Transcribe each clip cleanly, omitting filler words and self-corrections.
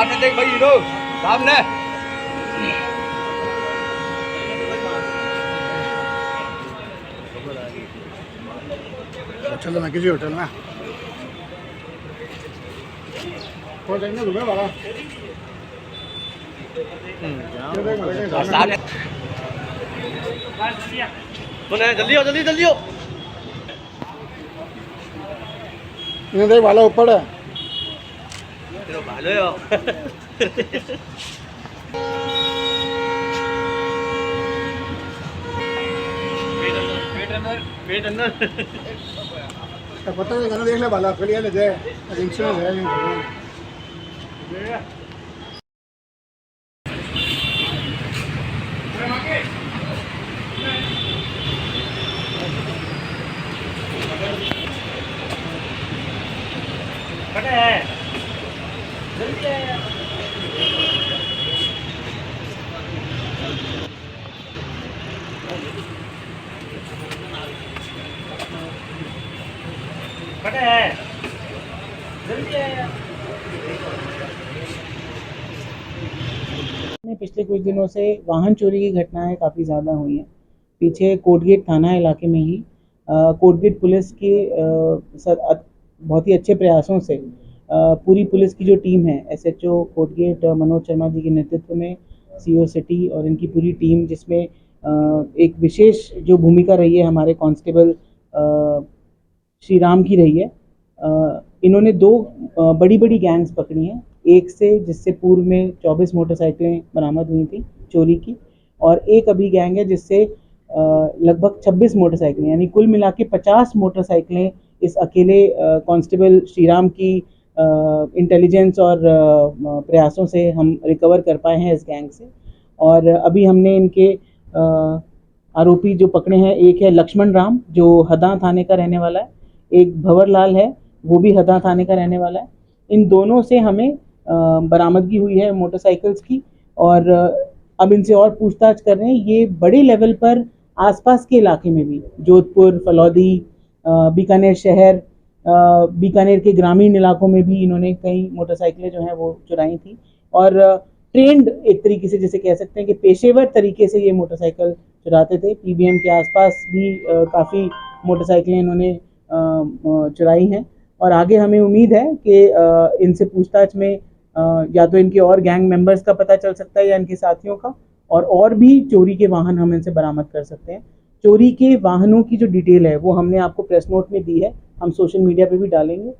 सामने देख भाई हीरो सामने। चलो मैं किसी होटल में हो जाएंगे रुपये वाला सामने जल्दी हो जल्दी जल्दी हो। इन्हें देख वाला ऊपर है भालो पेट अंदर पता है देख ले वाला कलिया ले जाए इंश्योरेंस है जल्दी है पिछले कुछ दिनों से वाहन चोरी की घटनाएं काफ़ी ज़्यादा हुई हैं। पीछे कोटगेट थाना इलाके में ही कोटगेट पुलिस के बहुत ही अच्छे प्रयासों से पूरी पुलिस की जो टीम है एसएचओ कोटगेट मनोज शर्मा जी के नेतृत्व में सीओ सिटी और इनकी पूरी टीम, जिसमें एक विशेष जो भूमिका रही है हमारे कांस्टेबल श्री राम की रही है। इन्होंने दो बड़ी बड़ी गैंग्स पकड़ी हैं, एक से जिससे पूर्व में 24 मोटरसाइकिलें बरामद हुई थी चोरी की, और एक अभी गैंग है जिससे लगभग 26 मोटरसाइकिलें यानी कुल मिला के 50 मोटरसाइकिलें इस अकेले कांस्टेबल श्रीराम की इंटेलिजेंस और प्रयासों से हम रिकवर कर पाए हैं इस गैंग से। और अभी हमने इनके आरोपी जो पकड़े हैं, एक है लक्ष्मण राम जो हदा थाने का रहने वाला है, एक भंवर लाल है वो भी हदा थाने का रहने वाला है। इन दोनों से हमें बरामदगी हुई है मोटरसाइकिल्स की, और अब इनसे और पूछताछ कर रहे हैं। ये बड़े लेवल पर आसपास के इलाके में भी, जोधपुर, फलौदी, बीकानेर शहर, बीकानेर के ग्रामीण इलाकों में भी इन्होंने कई मोटरसाइकिलें जो हैं वो चुराई थी, और ट्रेंड एक तरीके से जैसे कह सकते हैं कि पेशेवर तरीके से ये मोटरसाइकिल चुराते थे। पीबीएम के आसपास भी काफ़ी मोटरसाइकिलें इन्होंने चुराई हैं, और आगे हमें उम्मीद है कि इनसे पूछताछ में या तो इनके और गैंग मेंबर्स का पता चल सकता है या इनके साथियों का, और भी चोरी के वाहन हम इनसे बरामद कर सकते हैं। चोरी के वाहनों की जो डिटेल है वो हमने आपको प्रेस नोट में दी है, हम सोशल मीडिया पे भी डालेंगे।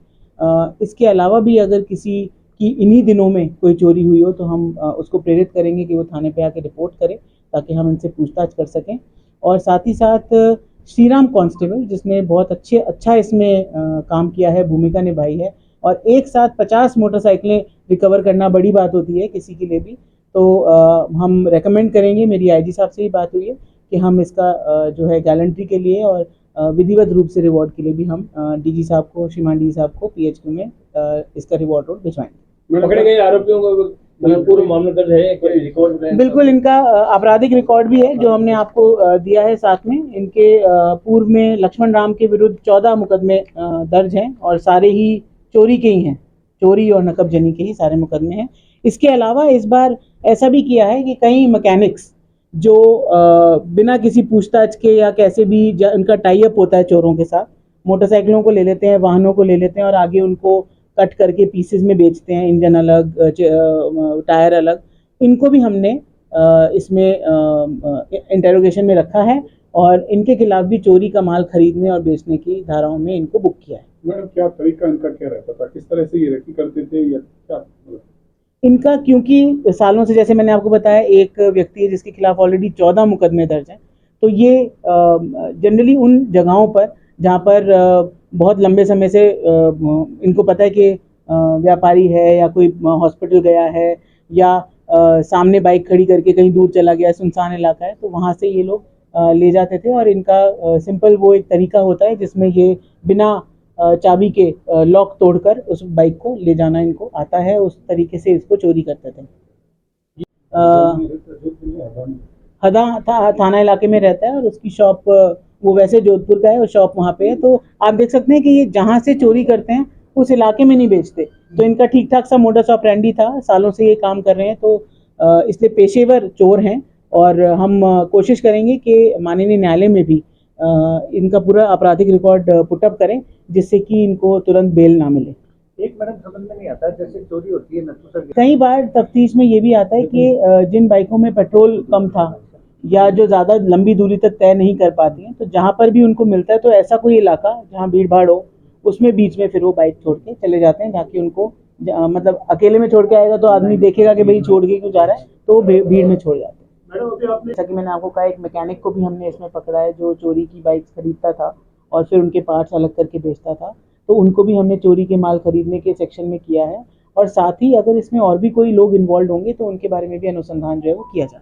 इसके अलावा भी अगर किसी की इन्हीं दिनों में कोई चोरी हुई हो तो हम उसको प्रेरित करेंगे कि वो थाने पे आके रिपोर्ट करे ताकि हम इनसे पूछताछ कर सकें। और साथ ही साथ श्रीराम कांस्टेबल जिसने बहुत अच्छा इसमें काम किया है, भूमिका निभाई है, और एक साथ 50 मोटरसाइकिलें रिकवर करना बड़ी बात होती है किसी के लिए भी। तो हम रेकमेंड करेंगे, मेरी आईजी साहब से ही बात हुई है कि हम इसका जो है गैलेंट्री के लिए और विधिवत रूप से रिवॉर्ड के लिए भी हम डीजी साहब को, श्रीमान डीजी साहब को पीएचक्यू में इसका रिवॉर्ड रोड भिजवाएंगे। पकड़े गए आरोपियों को पूर्व मामला दर्ज है, कोई रिकॉर्ड? बिल्कुल, इनका आपराधिक रिकॉर्ड भी है जो हमने आपको दिया है साथ में। इनके पूर्व में लक्ष्मण राम के विरुद्ध 14 मुकदमे दर्ज हैं और सारे ही चोरी के ही हैं, चोरी और नकबजनी के ही सारे मुकदमे हैं। इसके अलावा इस बार ऐसा भी किया है कि कई मैकेनिक्स जो बिना किसी पूछताछ के या कैसे भी इनका टाई अप होता है चोरों के साथ, मोटरसाइकिलों को ले लेते हैं, वाहनों को ले लेते हैं और आगे उनको कट करके पीसेस में बेचते हैं, इंजन अलग, टायर अलग। इनको भी हमने इसमें इंटेरोगेशन में रखा है और इनके खिलाफ भी चोरी का माल खरीदने और बेचने की धाराओं में इनको बुक किया है। मैडम क्या तरीका इनका क्या रहता था, किस तरह से ये रेकी करते थे या क्या? इनका क्योंकि सालों से, जैसे मैंने आपको बताया, एक व्यक्ति है जिसके खिलाफ ऑलरेडी 14 मुकदमे दर्ज हैं, तो ये जनरली उन जगहों पर जहाँ पर बहुत लंबे समय से इनको पता है कि व्यापारी है या कोई हॉस्पिटल गया है या सामने बाइक खड़ी करके कहीं दूर चला गया, सुनसान इलाका है, तो वहाँ से ये लोग ले जाते थे। और इनका सिंपल वो एक तरीका होता है जिसमें ये बिना चाबी के लॉक तोड़कर उस बाइक को ले जाना इनको आता है, उस तरीके से इसको चोरी करते थे। हदा थाना इलाके में रहता है और उसकी शॉप वो वैसे जोधपुर का है, वो शॉप वहाँ पे है। तो आप देख सकते हैं कि ये जहाँ से चोरी करते हैं उस इलाके में नहीं बेचते। तो इनका ठीक ठाक सा मोडस ऑपरेंडी था, सालों से ये काम कर रहे हैं, तो इसलिए पेशेवर चोर हैं। और हम कोशिश करेंगे कि माननीय न्यायालय में भी इनका पूरा आपराधिक रिकॉर्ड पुटअप करें, जिससे कि इनको तुरंत बेल ना मिले। एक मैडम समझ में नहीं आता जैसे चोरी होती है नक्सू सर कई बार तफ्तीश में ये भी आता है कि जिन बाइकों में पेट्रोल कम था या जो ज़्यादा लंबी दूरी तक तय नहीं कर पाती हैं, तो जहाँ पर भी उनको मिलता है, तो ऐसा कोई इलाका जहाँ भीड़ भाड़ हो, उसमें बीच में फिर वो बाइक छोड़ के चले जाते हैं, ताकि उनको मतलब अकेले में छोड़ के आएगा तो आदमी देखेगा कि भाई छोड़ के क्यों जा रहा है, तो वो भीड़ में छोड़ जाते हैं। जैसा कि मैंने आपको कहा, एक मैकेनिक को भी हमने इसमें पकड़ा है जो चोरी की बाइक खरीदता था और फिर उनके पार्ट्स अलग करके बेचता था, तो उनको भी हमने चोरी के माल खरीदने के सेक्शन में किया है। और साथ ही अगर इसमें और भी कोई लोग इन्वॉल्व होंगे तो उनके बारे में भी अनुसंधान जो है वो किया जाए।